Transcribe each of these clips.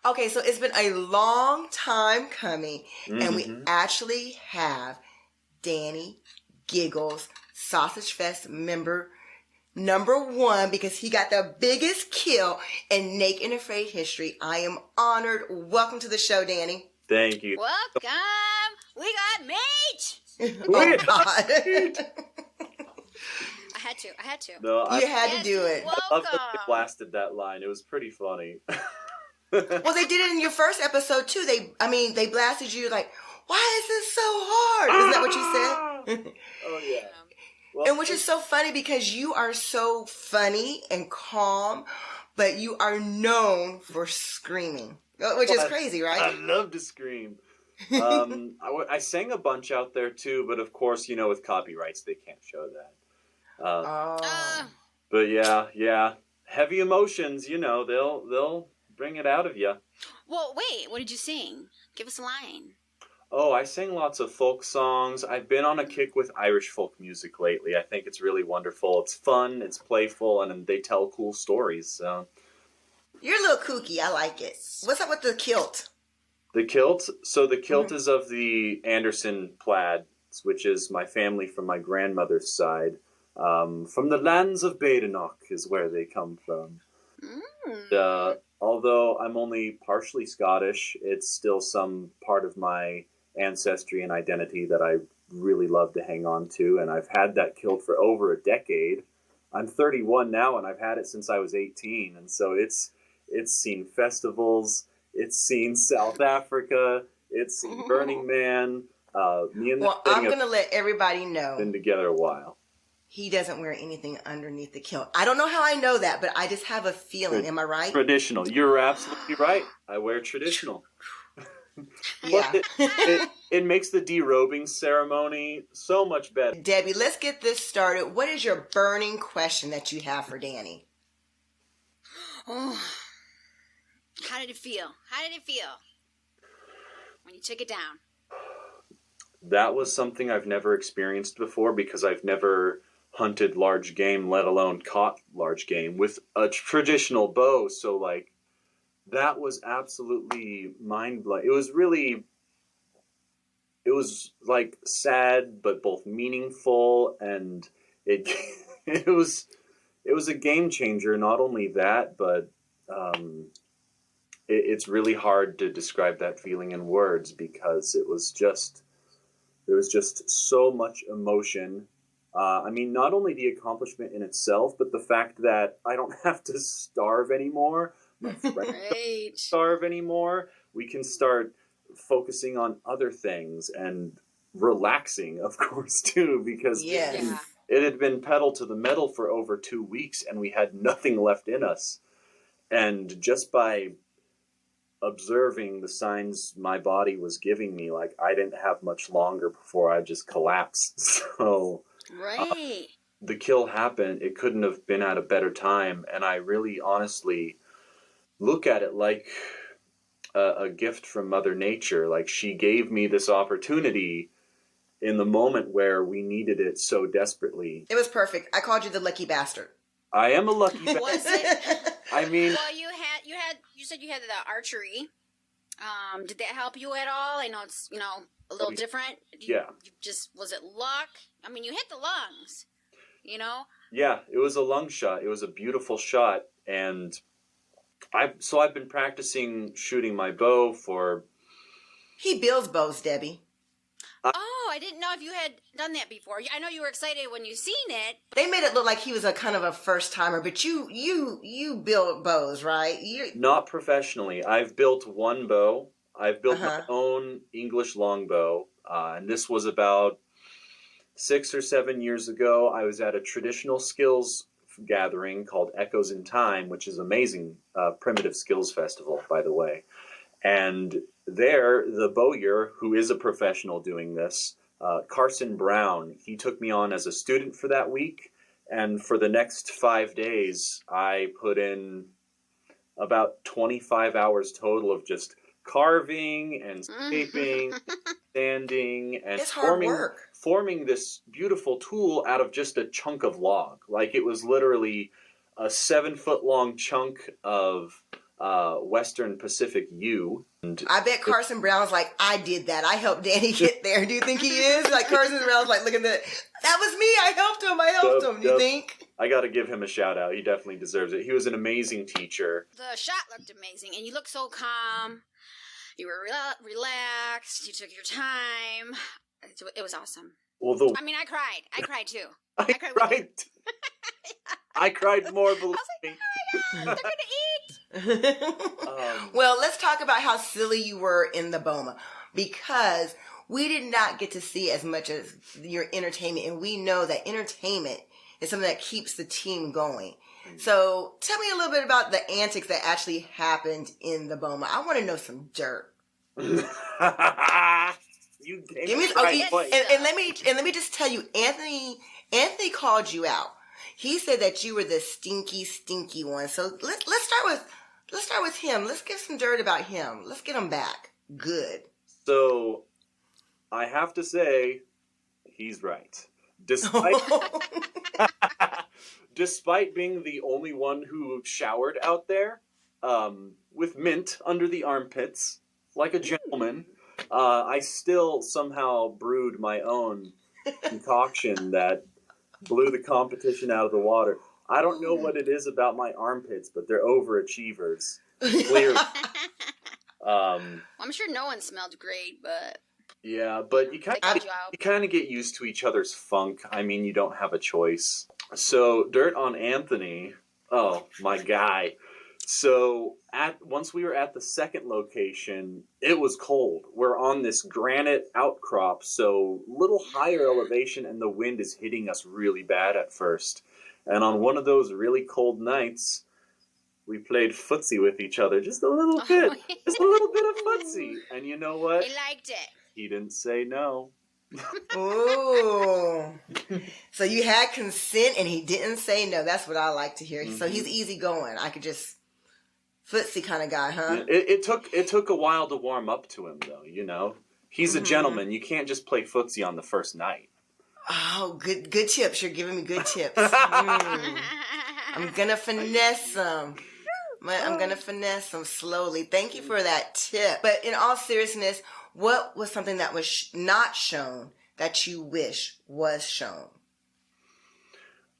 Okay, so it's been a long time coming, and we Mm-hmm. actually have Danny Giggles, Sausage Fest member #1, because he got the biggest kill in Naked and Afraid history. I am honored. Welcome to the show, Danny. Thank you. Welcome. We got meat. Oh, God. I had to. No, You had to do it. I love that they Welcome. blasted that line. It was pretty funny. Well, they did it in your first episode, too. They blasted you like, why is this so hard? Isn't that what you said? Oh, yeah. Well, And which is so funny because you are so funny and calm, but you are known for screaming, which is crazy, right? I love to scream. I sang a bunch out there too, but of course, with copyrights, they can't show that. Oh. But yeah, heavy emotions. They'll bring it out of you. Well, wait. What did you sing? Give us a line. Oh, I sang lots of folk songs. I've been on a kick with Irish folk music lately. I think it's really wonderful. It's fun, it's playful, and they tell cool stories. So. You're a little kooky. I like it. What's up with the kilt? The kilt? So the kilt is of the Anderson plaid, which is my family from my grandmother's side. From the lands of Badenoch is where they come from. Although I'm only partially Scottish, it's still some part of my ancestry and identity that I really love to hang on to, and I've had that kilt for over a decade. I'm 31 now, and I've had it since I was 18, and so it's seen festivals, it's seen South Africa, it's seen Burning Man. Me and I'm going to let everybody know. Been together a while. He doesn't wear anything underneath the kilt. I don't know how I know that, but I just have a feeling. Am I right? Traditional. You're absolutely right. I wear traditional. Yeah. It makes the derobing ceremony so much better. Debbie, let's get this started. What is your burning question that you have for Danny? Oh, how did it feel? How did it feel when you took it down? That was something I've never experienced before because I've never hunted large game, let alone caught large game with a traditional bow. So that was absolutely mind-blowing. It was like sad, but both meaningful, and it was a game changer. Not only that, but it's really hard to describe that feeling in words because there was just so much emotion. Not only the accomplishment in itself, but the fact that I don't have to starve anymore. My friends don't starve anymore. We can start focusing on other things and relaxing, of course, too, because it had been pedal to the metal for over 2 weeks and we had nothing left in us. And just by observing the signs my body was giving me, I didn't have much longer before I just collapsed. So the kill happened. It couldn't have been at a better time. And I really honestly look at it like a gift from Mother Nature. Like she gave me this opportunity in the moment where we needed it so desperately. It was perfect. I called you the lucky bastard. I am a lucky bastard. Was it? I mean, well, you said you had the archery. Did that help you at all? I know it's a little different. Was it luck? I mean, you hit the lungs. Yeah, it was a lung shot. It was a beautiful shot, and I've been practicing shooting my bow for. He builds bows, Debbie. I didn't know if you had done that before. I know you were excited when you seen it. They made it look like he was a kind of a first timer, but you build bows, right? Not professionally. I've built one bow. I've built my own English longbow, and this was about 6 or 7 years ago. I was at a traditional skills gathering called Echoes in Time, which is amazing primitive skills festival, by the way. And there, the bowyer, who is a professional doing this, Carson Brown, he took me on as a student for that week. And for the next 5 days, I put in about 25 hours total of just carving and scraping, sanding, and forming this beautiful tool out of just a chunk of log. Like it was literally a 7-foot long chunk of Western Pacific U. And I bet Carson Brown's like, I did that. I helped Danny get there. Do you think he is? Like Carson Brown's like, look at that. That was me. I helped him. Do you think? I got to give him a shout out. He definitely deserves it. He was an amazing teacher. The shot looked amazing, and you looked so calm. You were relaxed. You took your time. It was awesome. Well, I mean, I cried. I cried too. I cried. I cried more, believe me. Oh my God, they're going to eat. Well, let's talk about how silly you were in the Boma, because we did not get to see as much as your entertainment, and we know that entertainment is something that keeps the team going. So tell me a little bit about the antics that actually happened in the Boma. I want to know some dirt. You Give me, and let me just tell you, Anthony called you out. He said that you were the stinky one. So let's start with him. Let's give some dirt about him. Let's get him back. Good. So I have to say, he's right. Despite being the only one who showered out there, with mint under the armpits, like a gentleman, I still somehow brewed my own concoction that blew the competition out of the water. I don't know what it is about my armpits, but they're overachievers. Clearly. I'm sure no one smelled great, but... Yeah, but you kind of get used to each other's funk. I mean, you don't have a choice. So, dirt on Anthony. Oh, my guy. So, once we were at the second location, it was cold. We're on this granite outcrop, so little higher elevation, and the wind is hitting us really bad at first. And on one of those really cold nights, we played footsie with each other just a little bit. Just a little bit of footsie. And you know what? He liked it. He didn't say no. Ooh. So you had consent and he didn't say no. That's what I like to hear. Mm-hmm. So he's easygoing. I could just footsie kind of guy, huh? It took a while to warm up to him, though. You know, he's a gentleman. You can't just play footsie on the first night. Oh, good tips. You're giving me good tips. I'm gonna finesse them. I'm gonna finesse them slowly. Thank you for that tip. But in all seriousness, what was something that was not shown that you wish was shown?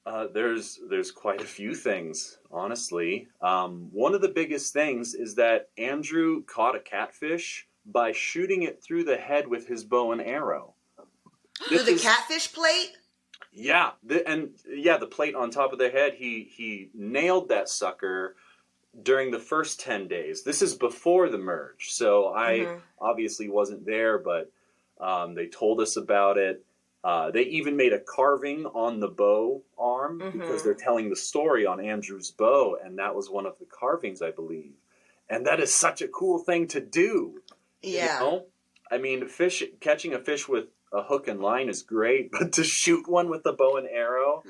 There's quite a few things, honestly. One of the biggest things is that Andrew caught a catfish by shooting it through the head with his bow and arrow. Through the catfish plate? Yeah, the plate on top of their head. He nailed that sucker during the first 10 days. This is before the merge, so I obviously wasn't there, but they told us about it. They even made a carving on the bow arm because they're telling the story on Andrew's bow, and that was one of the carvings, I believe. And that is such a cool thing to do. Yeah. You know? I mean, catching a fish with a hook and line is great, but to shoot one with a bow and arrow,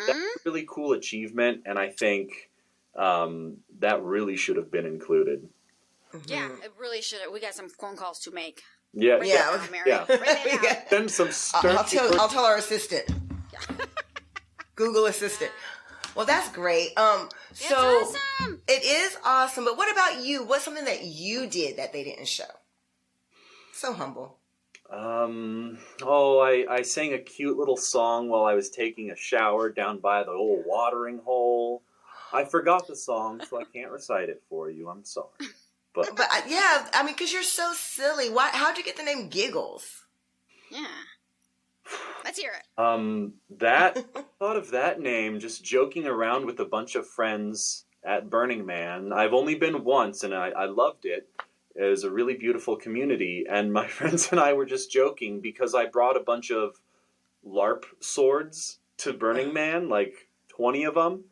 that's a really cool achievement, and I think that really should have been included. Yeah, it really should have. We got some phone calls to make. Yeah, Right now, Mary. Yeah. Right Send some I'll tell our assistant. Google assistant. Well, that's great. So awesome. It is awesome. But what about you? What's something that you did that they didn't show? So humble. I sang a cute little song while I was taking a shower down by the old watering hole. I forgot the song, so I can't recite it for you. I'm sorry. But yeah, I mean, because you're so silly. How'd you get the name Giggles? Yeah. Let's hear it. Thought of that name just joking around with a bunch of friends at Burning Man. I've only been once, and I loved it. It was a really beautiful community, and my friends and I were just joking because I brought a bunch of LARP swords to Burning Man, like 20 of them,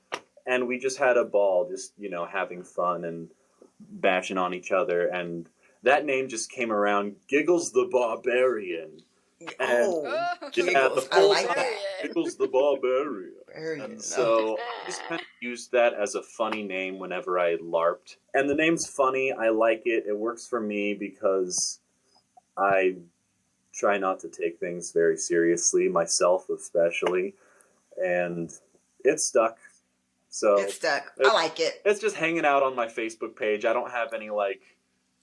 and we just had a ball, just, having fun and bashing on each other, and that name just came around, Giggles the Barbarian. Giggles. The full I like that. Giggles the Barbarian. And so I just kind of used that as a funny name whenever I LARPed. And the name's funny. I like it. It works for me because I try not to take things very seriously, myself especially. And it stuck. So it's stuck. I like it. It's just hanging out on my Facebook page. I don't have any like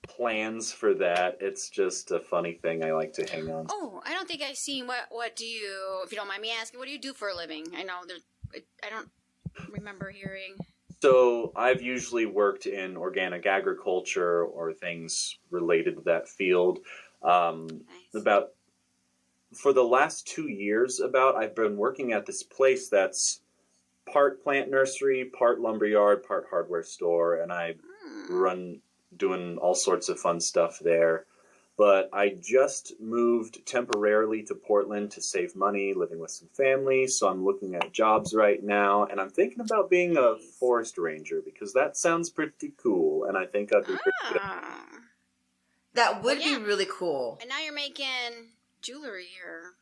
plans for that. It's just a funny thing I like to hang on. Oh, I don't think I've seen what do you, if you don't mind me asking, what do you do for a living? I know I don't remember hearing. So I've usually worked in organic agriculture or things related to that field. Nice. For the last 2 years, I've been working at this place that's part plant nursery, part lumberyard, part hardware store, and I run doing all sorts of fun stuff there. But I just moved temporarily to Portland to save money, living with some family, so I'm looking at jobs right now, and I'm thinking about being a forest ranger because that sounds pretty cool, and I think I'd be pretty good. That would be really cool. And now you're making jewelry here.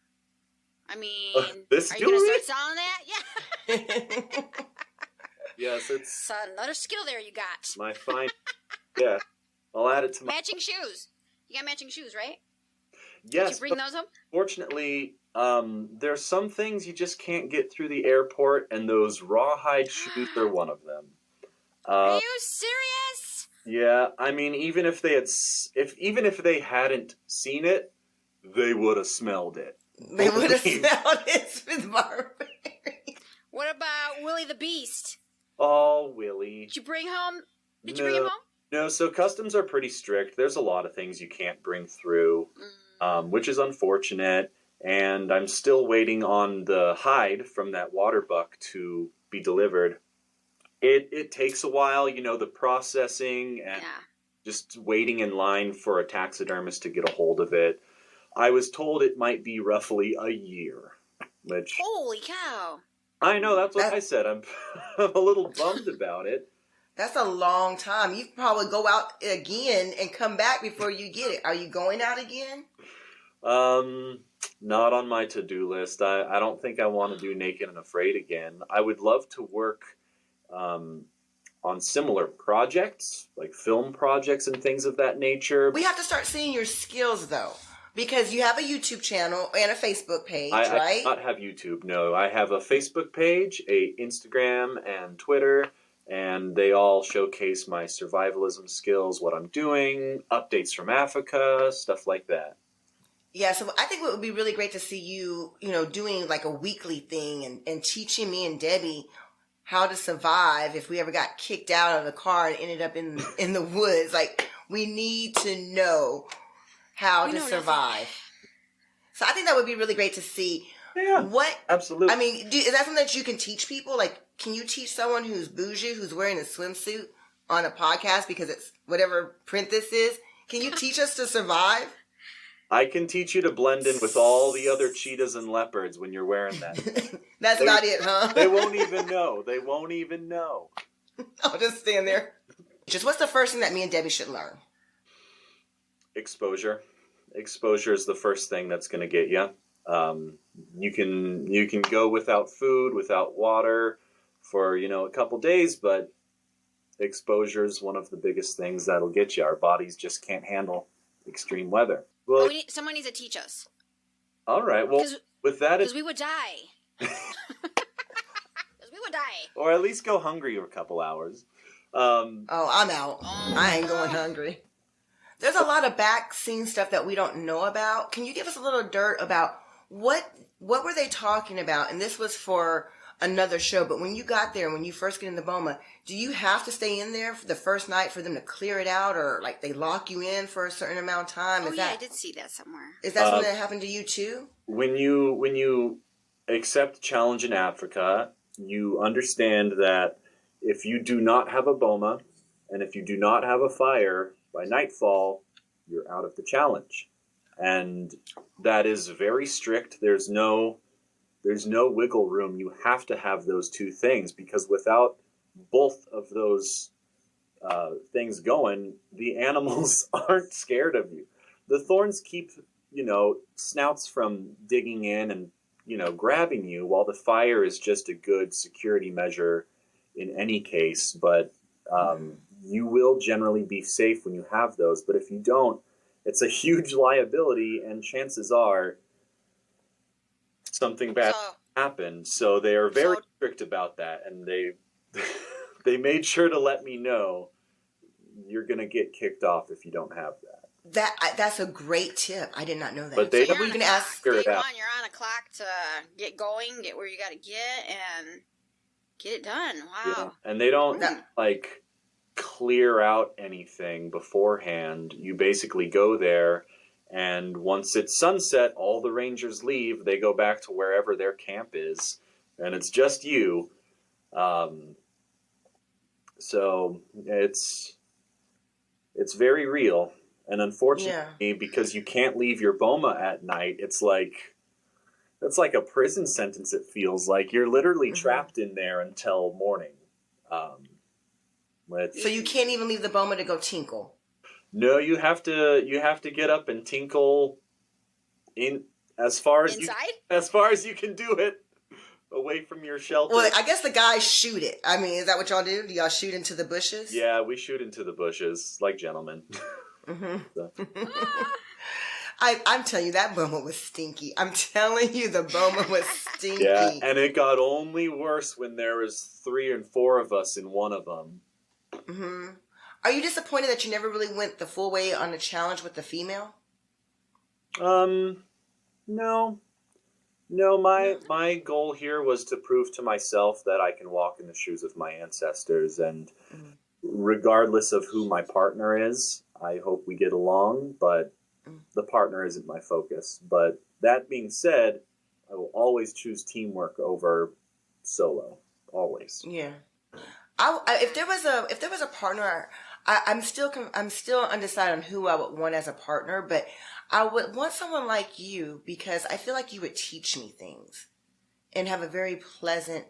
I mean, this are jewelry? you going to start selling that? Yeah. Yes, it's another skill there you got. my fine. Yeah, I'll add it to my Matching shoes. You got matching shoes, right? Yes. Did you bring those up? Fortunately, there's some things you just can't get through the airport, and those rawhide shoes are one of them. Are you serious? Yeah, I mean, even if they hadn't seen it, they would have smelled it. They would have smelled it with Marbury. What about Willie the Beast? Oh, Willie. Did you bring home? Did you bring him home? No, so customs are pretty strict. There's a lot of things you can't bring through, which is unfortunate. And I'm still waiting on the hide from that water buck to be delivered. It takes a while, the processing and just waiting in line for a taxidermist to get a hold of it. I was told it might be roughly a year, which... Holy cow. I know, that's what I said. I'm a little bummed about it. That's a long time. You probably go out again and come back before you get it. Are you going out again? Not on my to-do list. I don't think I want to do Naked and Afraid again. I would love to work on similar projects, like film projects and things of that nature. We have to start seeing your skills, though, because you have a YouTube channel and a Facebook page, right? I do not have YouTube, no. I have a Facebook page, a Instagram, and Twitter, and they all showcase my survivalism skills, what I'm doing, updates from Africa, stuff like that. Yeah, so I think it would be really great to see you, doing like a weekly thing and teaching me and Debbie how to survive if we ever got kicked out of the car and ended up in the woods. Like, we need to know how to survive. Nothing. So I think that would be really great to see. Yeah, absolutely. I mean, is that something that you can teach people? Like, can you teach someone who's bougie, who's wearing a swimsuit on a podcast because it's whatever print this is? Can you teach us to survive? I can teach you to blend in with all the other cheetahs and leopards when you're wearing that. That's about it, huh? They won't even know. They won't even know. I'll just stand there. Just what's the first thing that me and Debbie should learn? Exposure. Exposure is the first thing that's going to get you. You can go without food, without water for, a couple days, but exposure is one of the biggest things that'll get you. Our bodies just can't handle extreme weather. Well, someone needs to teach us. All right. Well, with that... Because we would die. Because we would die. Or at least go hungry for a couple hours. I'm out. I ain't going hungry. There's a lot of back scene stuff that we don't know about. Can you give us a little dirt about what were they talking about? And this was for another show, but when you got there, when you first get into Boma, do you have to stay in there for the first night for them to clear it out, or like they lock you in for a certain amount of time? I did see that somewhere. Is that something that happened to you too? When you accept challenge in Africa, you understand that if you do not have a Boma, and if you do not have a fire, by nightfall, you're out of the challenge. And that is very strict. There's no wiggle room. You have to have those two things, because without both of those things going, the animals aren't scared of you. The thorns keep, snouts from digging in and, grabbing you, while the fire is just a good security measure in any case. But you will generally be safe when you have those. But if you don't, it's a huge liability, and chances are something bad happened. So they are very strict about that, and they they made sure to let me know you're going to get kicked off if you don't have that. That's a great tip. I did not know that. But they so don't even ask. Day one, you're on a clock to get going, get where you got to get, and get it done. Wow. Yeah. And they don't like clear out anything beforehand. You basically go there, and once it's sunset, all the rangers leave. They go back to wherever their camp is, and it's just you. So it's very real. And unfortunately, because you can't leave your Boma at night, it's like a prison sentence. It feels like you're literally trapped in there until morning. So you can't even leave the Boma to go tinkle. No, you have to get up and tinkle in as far as you can do it, away from your shelter. Well, I guess the guys shoot it. I mean, is that what y'all do? Do y'all shoot into the bushes? Yeah, we shoot into the bushes like gentlemen. I'm telling you, that Boma was stinky. I'm telling you, the Boma was stinky. Yeah, and it got only worse when there was 3 and 4 of us in one of them. Are you disappointed that you never really went the full way on the challenge with the female? No. My goal here was to prove to myself that I can walk in the shoes of my ancestors, and regardless of who my partner is, I hope we get along, but the partner isn't my focus. But that being said, I will always choose teamwork over solo. Always. Yeah. If there was a partner, I'm still undecided on who I would want as a partner, but I would want someone like you because I feel like you would teach me things and have a very pleasant,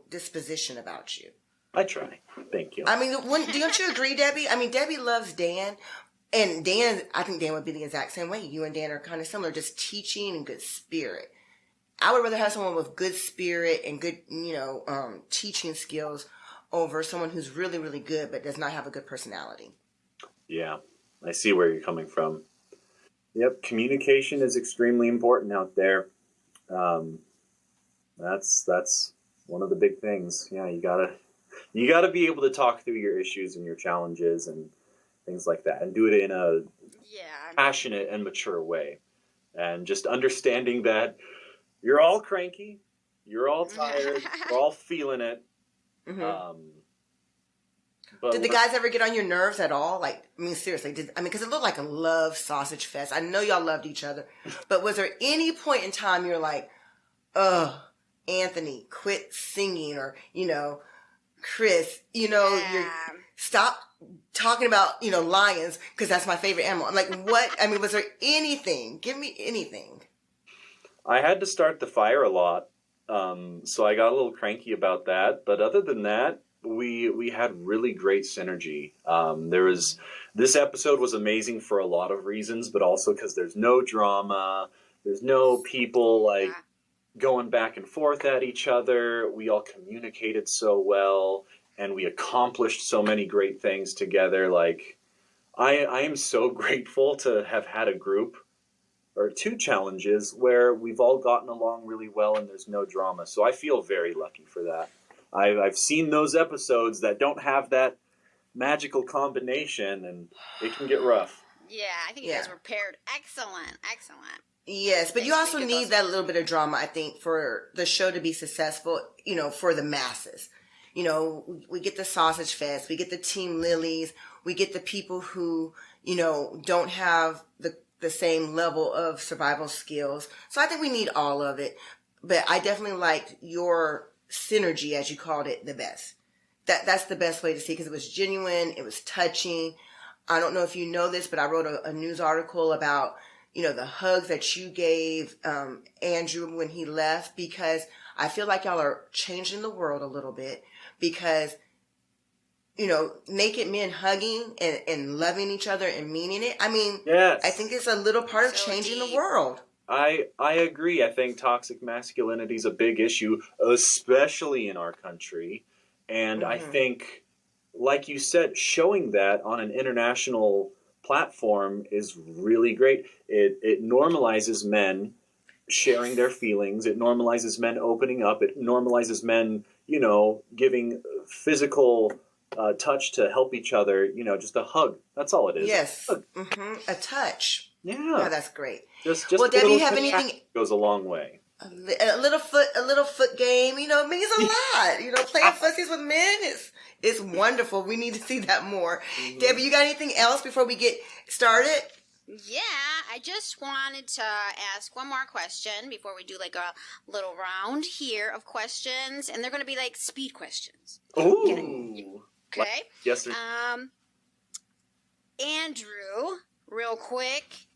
disposition about you. I try. Thank you. I mean, don't you agree, Debbie? I mean, Debbie loves Dan, and Dan, I think Dan would be the exact same way. You and Dan are kind of similar, just teaching and good spirit. I would rather have someone with good spirit and good, teaching skills over someone who's really, really good but does not have a good personality. Yeah, I see where you're coming from. Yep, communication is extremely important out there. That's one of the big things. Yeah, you gotta be able to talk through your issues and your challenges and things like that, and do it in a passionate and mature way. And just understanding that you're all cranky, you're all tired, you're all feeling it. But did the guys ever get on your nerves at all? Like, I mean, seriously, because it looked like a love sausage fest. I know y'all loved each other, but was there any point in time you're like, ugh, Anthony, quit singing, or, Chris, you stop talking about, lions, because that's my favorite animal. I'm like, what? I mean, was there anything? Give me anything. I had to start the fire a lot, so I got a little cranky about that. But other than that, we had really great synergy. This episode was amazing for a lot of reasons, but also because there's no drama, there's no people going back and forth at each other. We all communicated so well, and we accomplished so many great things together. Like, I am so grateful to have had a group or 2 challenges where we've all gotten along really well and there's no drama. So I feel very lucky for that. I've seen those episodes that don't have that magical combination, and it can get rough. Yeah, I think you guys were paired. Excellent. Yes, but you also need that little bit of drama, I think, for the show to be successful, for the masses. We get the sausage fest, we get the Team Lilies, we get the people who, don't have the same level of survival skills. So I think we need all of it. But I definitely liked your synergy, as you called it, the best. That's the best way to see, because it was genuine, it was touching. I don't know if you know this, but I wrote a news article about, the hugs that you gave Andrew when he left, because I feel like y'all are changing the world a little bit, because, naked men hugging and loving each other and meaning it. I mean, yes. I think it's a little part of changing the world. I agree. I think toxic masculinity is a big issue, especially in our country. And I think, like you said, showing that on an international platform is really great. It normalizes men sharing their feelings. It normalizes men opening up. It normalizes men giving physical touch to help each other, just a hug. That's all it is. Yes. A touch. Yeah. Oh, that's great. Just well, a Debbie, little you have anything? Goes a long way. A little foot game, it means a lot. Playing fussies with men is wonderful. We need to see that more. Mm-hmm. Debbie, you got anything else before we get started? Yeah, I just wanted to ask one more question before we do like a little round here of questions, and they're going to be like speed questions. Ooh. Okay. Yes, sir. Andrew, real quick,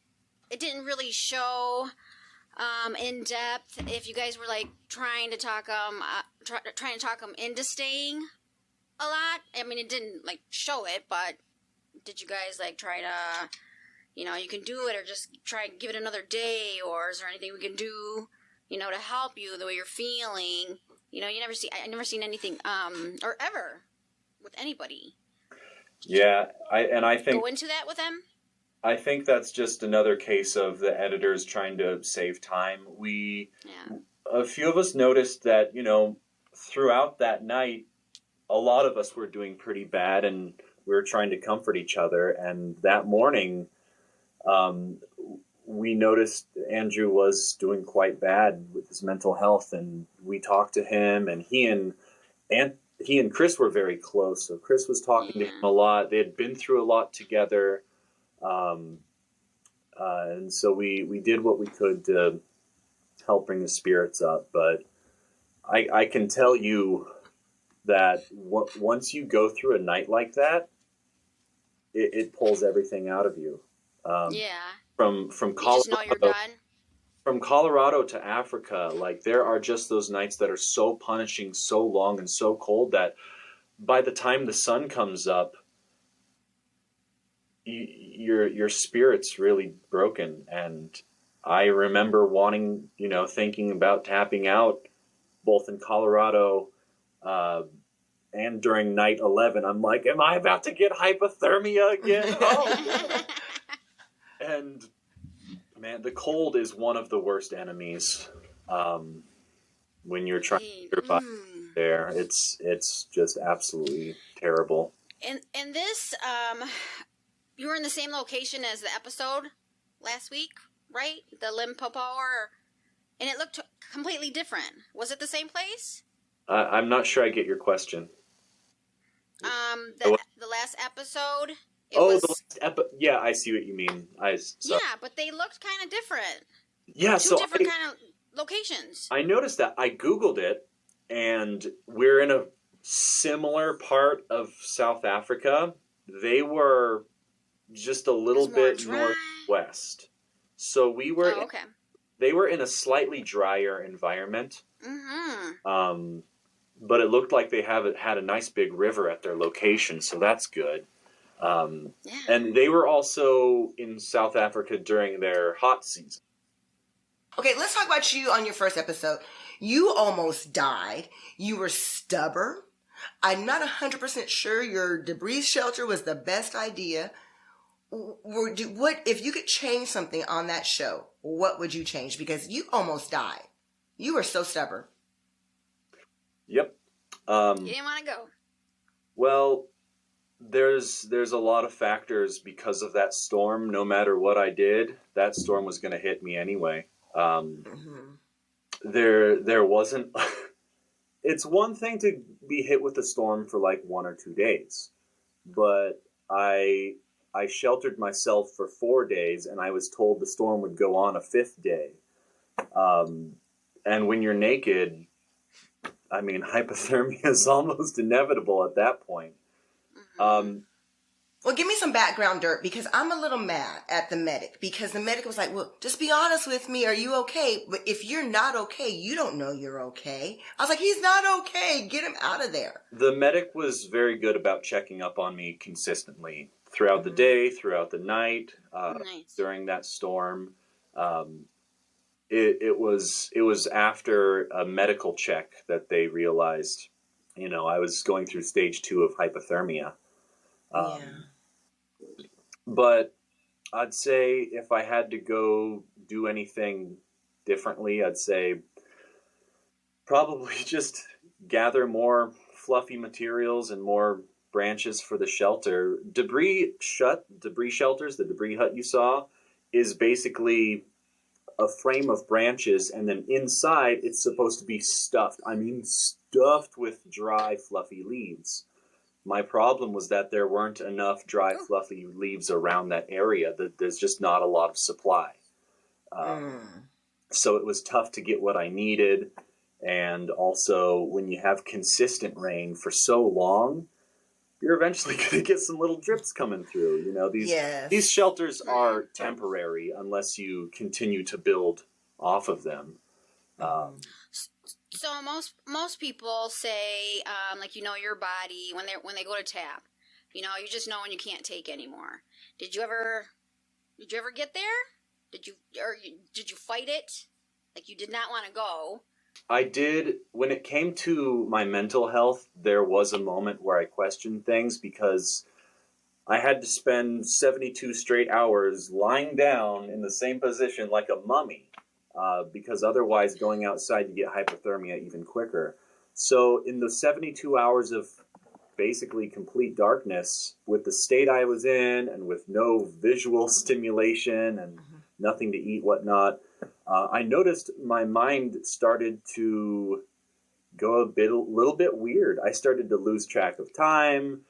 it didn't really show in depth if you guys were like trying to talk them into staying a lot. I mean, it didn't like show it, but did you guys like try to, you can do it, or just try and give it another day, or is there anything we can do, to help you the way you're feeling? I never seen anything or ever with anybody. Yeah, I think go into that with them. I think that's just another case of the editors trying to save time. A few of us noticed that, throughout that night, a lot of us were doing pretty bad, and we were trying to comfort each other. And that morning, we noticed Andrew was doing quite bad with his mental health, and we talked to him, and he and Chris were very close. So Chris was talking to him a lot. They had been through a lot together. And so we did what we could to help bring the spirits up. But I can tell you that once you go through a night like that, it pulls everything out of you. From Colorado, you just know you're done. From Colorado to Africa, like there are just those nights that are so punishing, so long, and so cold that by the time the sun comes up, your spirit's really broken. And I remember thinking about tapping out, both in Colorado and during night 11. I'm like, am I about to get hypothermia again? Oh. And man, the cold is one of the worst enemies when you're trying to survive there. It's just absolutely terrible. And this, you were in the same location as the episode last week, right? The Limpopo, and it looked completely different. Was it the same place? I'm not sure I get your question. The last episode. Yeah, I see what you mean. Yeah, but they looked kind of different. Yeah, Two different kind of locations. I noticed that. I Googled it, and we're in a similar part of South Africa. They were just a little bit northwest. So we were. Oh, okay. They were in a slightly drier environment. Mm-hmm. But it looked like they had a nice big river at their location, so that's good. And they were also in South Africa during their hot season. Okay, let's talk about you on your first episode. You almost died. You were stubborn. I'm not 100% sure your debris shelter was the best idea. What if you could change something on that show? What would you change? Because you almost died. You were so stubborn. Yep. You didn't want to go. Well, there's a lot of factors because of that storm. No matter what I did, that storm was going to hit me anyway. There wasn't. It's one thing to be hit with a storm for like 1 or 2 days, but I sheltered myself for 4 days, and I was told the storm would go on a 5th day. And when you're naked, I mean, hypothermia is almost inevitable at that point. Well, give me some background dirt, because I'm a little mad at the medic, because the medic was like, well, just be honest with me. Are you okay? But if you're not okay, you don't know you're okay. I was like, he's not okay. Get him out of there. The medic was very good about checking up on me consistently throughout the day, throughout the night, during that storm. It was after a medical check that they realized, I was going through stage 2 of hypothermia. But I'd say if I had to go do anything differently, I'd say probably just gather more fluffy materials and more branches for the shelter. Debris shelters, the debris hut you saw, is basically a frame of branches, and then inside it's supposed to be stuffed. I mean, stuffed with dry, fluffy leaves. My problem was that there weren't enough dry, fluffy leaves around that area. There's just not a lot of supply. So it was tough to get what I needed. And also, when you have consistent rain for so long, you're eventually going to get some little drips coming through. You know, these shelters are temporary unless you continue to build off of them. So most people say, like, you know your body when they go to tap. You know, you just know when you can't take anymore. Did you ever get there? Did you fight it? Like, you did not want to go. I did. When it came to my mental health, there was a moment where I questioned things because I had to spend 72 straight hours lying down in the same position like a mummy, because otherwise going outside you get hypothermia even quicker. So in the 72 hours of basically complete darkness, with the state I was in and with no visual stimulation and nothing to eat, whatnot, I noticed my mind started to go a little bit weird. I started to lose track of time.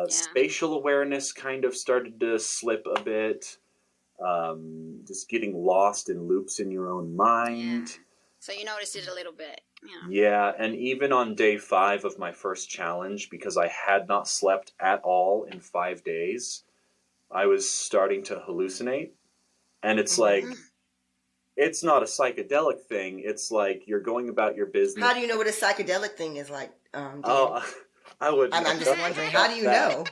Spatial awareness kind of started to slip a bit. Just getting lost in loops in your own mind. Yeah. So you noticed it a little bit. Yeah, and even on day 5 of my first challenge, because I had not slept at all in 5 days, I was starting to hallucinate. And it's like, it's not a psychedelic thing. It's like you're going about your business. How do you know what a psychedelic thing is like? I would. I'm just wondering. How do you know?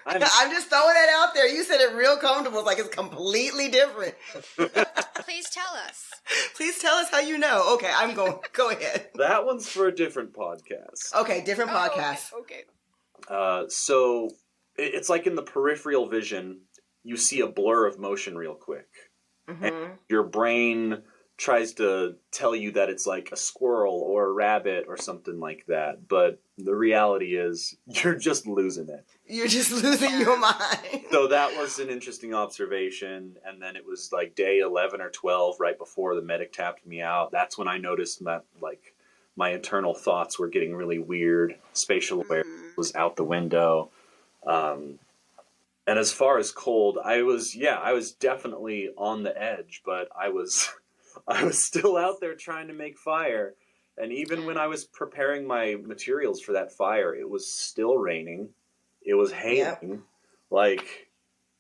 I'm just throwing that out there. You said it real comfortable. It's like it's completely different. Please tell us. Please tell us how you know. Okay, I'm going. Go ahead. That one's for a different podcast. Okay, different podcast. Okay. So it's like in the peripheral vision, you see a blur of motion real quick. And your brain tries to tell you that it's like a squirrel or a rabbit or something like that. But the reality is you're just losing it. You're just losing your mind. So that was an interesting observation. And then it was like day 11 or 12, right before the medic tapped me out. That's when I noticed that like my internal thoughts were getting really weird. Spatial awareness was out the window. And as far as cold, I was definitely on the edge, but I was still out there trying to make fire. And even when I was preparing my materials for that fire, it was still raining. It was hailing. Yep. Like,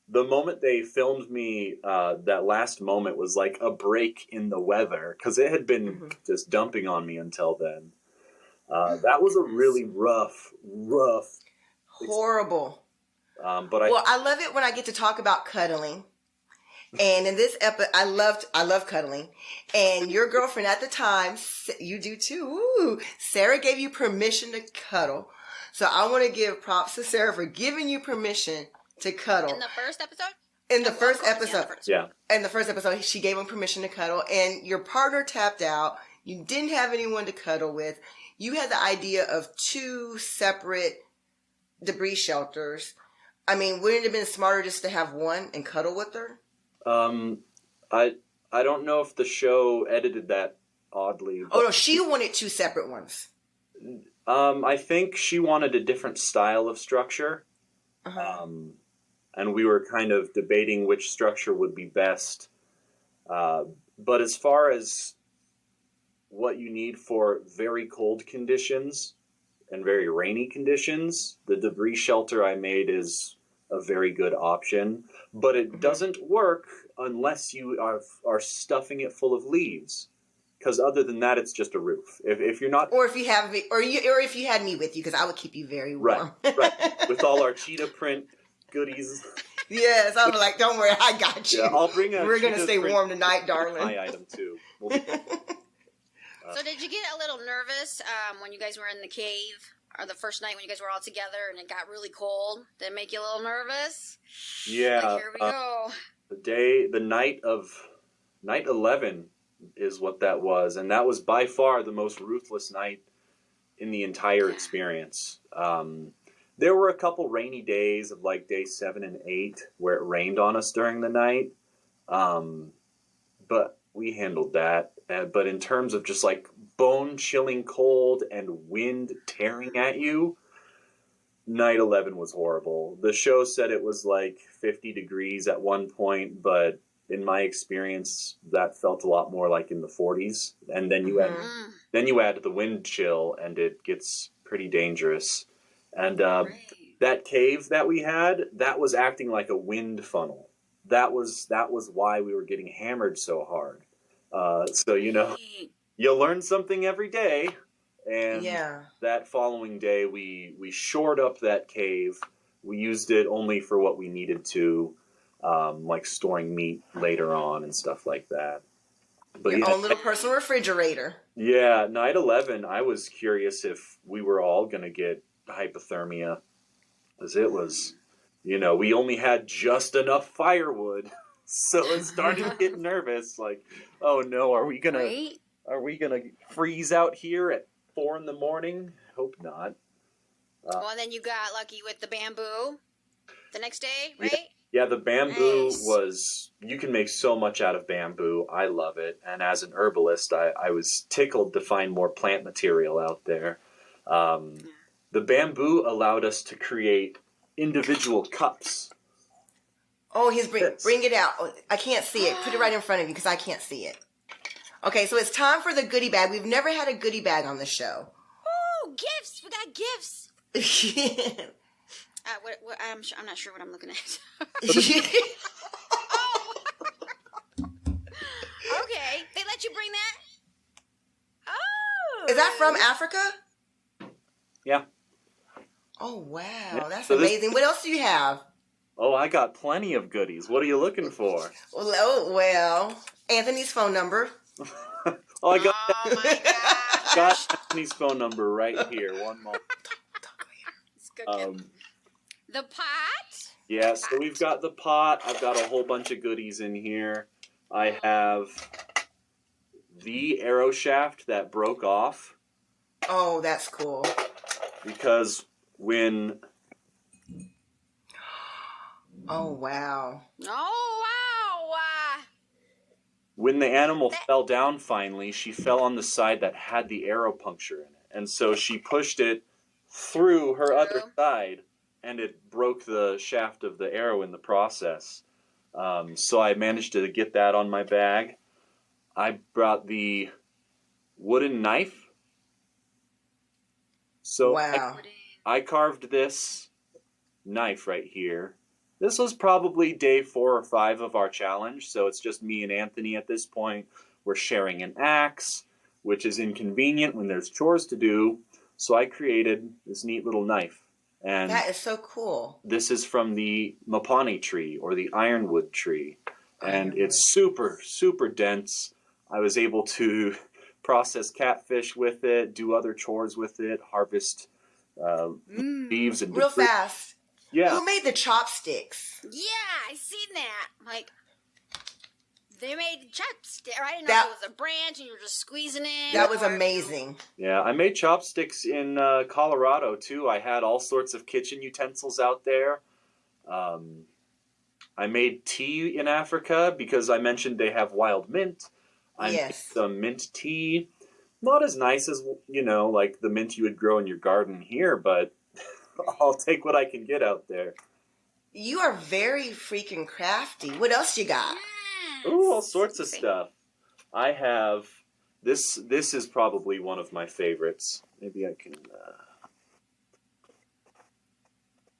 the moment they filmed me, that last moment was like a break in the weather, because it had been just dumping on me until then. That was a really rough horrible. But I love it when I get to talk about cuddling. And in this episode, I love cuddling. And your girlfriend at the time, you do too. Ooh, Sarah gave you permission to cuddle. So I want to give props to Sarah for giving you permission to cuddle. In the first episode? In the first episode. Yeah. In the first episode, she gave him permission to cuddle. And your partner tapped out. You didn't have anyone to cuddle with. You had the idea of 2 separate debris shelters. I mean, wouldn't it have been smarter just to have one and cuddle with her? I don't know if the show edited that oddly. Oh no, she wanted 2 separate ones. I think she wanted a different style of structure. And we were kind of debating which structure would be best. But as far as what you need for very cold conditions and very rainy conditions, the debris shelter I made is a very good option, but it doesn't work unless you are stuffing it full of leaves. Because other than that, it's just a roof. If you're not, or if you have, or if you had me with you, because I would keep you very warm. Right. With all our cheetah print goodies. Yes, I'm like, don't worry, I got you. Yeah, I'll bring a. We're gonna stay warm tonight, darling. My item too. So did you get a little nervous when you guys were in the cave? Or the first night when you guys were all together and it got really cold? Did it make you a little nervous? Yeah. Like, here we go. The night 11 is what that was. And that was by far the most ruthless night in the entire experience. There were a couple rainy days of like day 7 and 8 where it rained on us during the night. But we handled that. But in terms of just like bone-chilling cold and wind tearing at you, night 11 was horrible. The show said it was like 50 degrees at one point, but in my experience, that felt a lot more like in the 40s. And then you add the wind chill, and it gets pretty dangerous. And that cave that we had, that was acting like a wind funnel. That was why we were getting hammered so hard. So, you know, you learn something every day. And that following day, we shored up that cave. We used it only for what we needed to, like storing meat later on and stuff like that. But Your own little personal refrigerator. Yeah, night 11, I was curious if we were all going to get hypothermia. Because it was, you know, we only had just enough firewood. So it started to get nervous. Like, oh no, are we gonna freeze out here at 4 a.m? Hope not. Well, and then you got lucky with the bamboo the next day, right? Yeah, the bamboo was, you can make so much out of bamboo. I love it. And as an herbalist, I was tickled to find more plant material out there. The bamboo allowed us to create individual cups. Oh, bring it out. I can't see it. Put it right in front of you because I can't see it. Okay, so it's time for the goodie bag. We've never had a goodie bag on the show. Oh, gifts! We got gifts. I'm not sure what I'm looking at. Oh. Okay, they let you bring that. Oh, is that from Africa? Yeah. Oh wow, that's so amazing. What else do you have? Oh, I got plenty of goodies. What are you looking for? Well, Anthony's phone number. Oh, I got Oh my gosh. got Anthony's phone number right here. One moment. It's good. The pot? Yeah, so we've got the pot. I've got a whole bunch of goodies in here. I have the arrow shaft that broke off. Oh, that's cool. Because when... Oh, wow. Oh, wow. When the animal fell down finally, she fell on the side that had the arrow puncture in it. And so she pushed it through her other side, and it broke the shaft of the arrow in the process. So I managed to get that on my bag. I brought the wooden knife. So wow. I carved this knife right here. This was probably day 4 or 5 of our challenge, so it's just me and Anthony at this point. We're sharing an axe, which is inconvenient when there's chores to do. So I created this neat little knife. And that is so cool. This is from the Mapani tree, or the ironwood tree. And it's super, super dense. I was able to process catfish with it, do other chores with it, harvest leaves and real fast. Yeah. Who made the chopsticks? Yeah, I seen that. Like, they made chopsticks. I didn't know if it was a branch and you were just squeezing it. That was amazing. Yeah, I made chopsticks in Colorado, too. I had all sorts of kitchen utensils out there. I made tea in Africa because I mentioned they have wild mint. I made some mint tea. Not as nice as, you know, like the mint you would grow in your garden here, but I'll take what I can get out there. You are very freaking crafty. What else you got? Ooh, all sorts of stuff. I have this. This is probably one of my favorites. Maybe I can.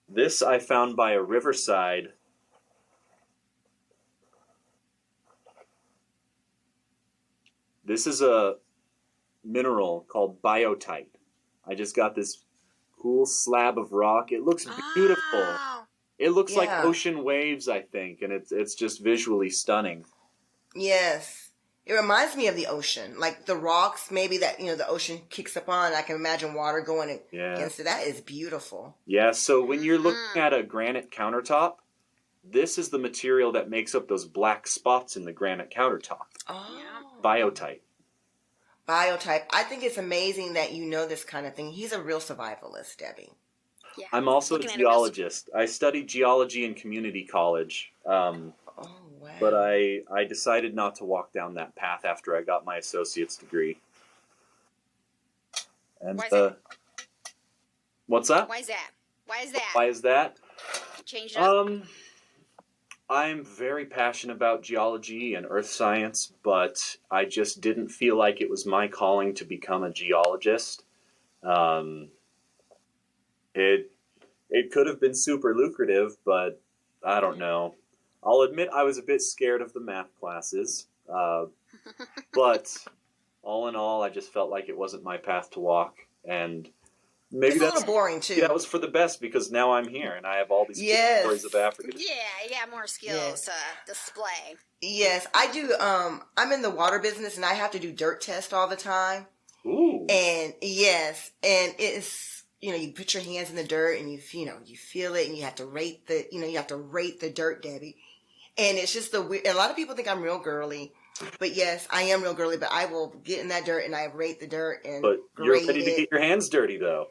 This I found by a riverside. This is a mineral called biotite. I just got this cool slab of rock. It looks beautiful. Oh. It looks like ocean waves, I think, and it's just visually stunning. Yes. It reminds me of the ocean. Like the rocks, maybe that, you know, the ocean kicks up on. I can imagine water going against it. That is beautiful. Yeah, so when you're looking at a granite countertop, this is the material that makes up those black spots in the granite countertop. Oh. Biotite. biotype. I think it's amazing that you know this kind of thing. He's a real survivalist, Debbie. Yeah. I'm also a Looking at a real- geologist. I studied geology in community college, Oh, wow. but I decided not to walk down that path after I got my associate's degree. And Why is that? what's that? Why is that? Why is that? Why is that? Change it up. I'm very passionate about geology and earth science, but I just didn't feel like it was my calling to become a geologist. Um, it could have been super lucrative, but I don't know. I'll admit I was a bit scared of the math classes, but all in all, I just felt like it wasn't my path to walk, and maybe It's a little boring too. that was for the best because now I'm here and I have all these cool stories of Africa. Yeah, you got more skills to display. Yes, I do. I'm in the water business and I have to do dirt tests all the time. Ooh. And yes, and it's, you put your hands in the dirt and you feel it and you have to rate the dirt, Debbie. And it's just a lot of people think I'm real girly, but yes, I am real girly, but I will get in that dirt and I rate the dirt and But you're ready to get your hands dirty though.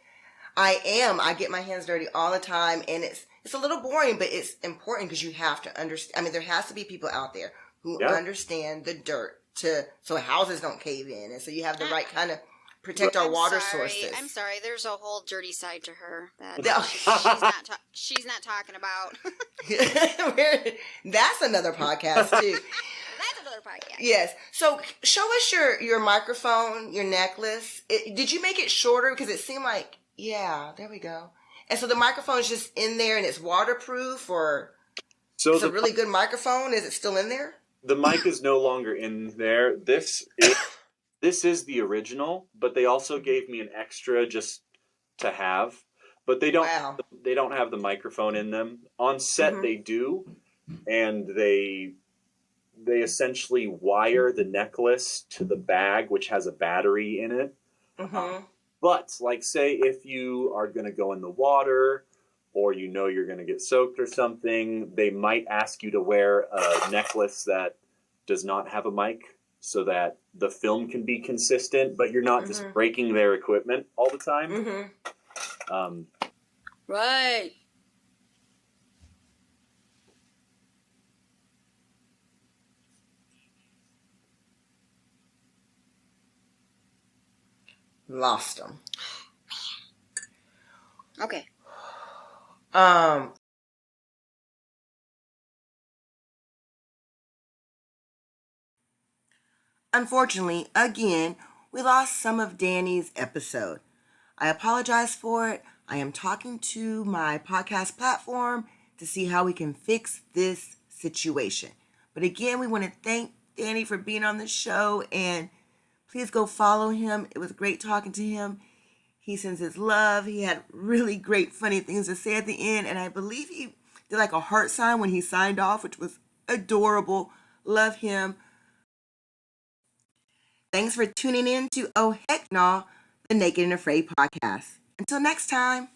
I am. I get my hands dirty all the time, and it's a little boring, but it's important because you have to understand. I mean, there has to be people out there who understand the dirt so houses don't cave in, and so you have the right kind of protect our water sources. I'm sorry. There's a whole dirty side to her that No. she's not talking about. That's another podcast too. That's another podcast. Yes. So show us your microphone, your necklace. Did you make it shorter? Because it seemed like, yeah, there we go. And so the microphone is just in there and it's waterproof, or it's a really good microphone. Is it still in there? The mic is no longer in there. This is the original, but they also gave me an extra just to have. But they don't have the microphone in them. On set they do, and they essentially wire the necklace to the bag, which has a battery in it. But, like, say if you are going to go in the water or you're going to get soaked or something, they might ask you to wear a necklace that does not have a mic so that the film can be consistent, but you're not just breaking their equipment all the time. Right. Lost them. Okay. Unfortunately, again, we lost some of Danny's episode. I apologize for it. I am talking to my podcast platform to see how we can fix this situation. But again, we want to thank Danny for being on the show, and please go follow him. It was great talking to him. He sends his love. He had really great, funny things to say at the end, and I believe he did like a heart sign when he signed off, which was adorable. Love him. Thanks for tuning in to Oh Heck Nah, the Naked and Afraid podcast. Until next time.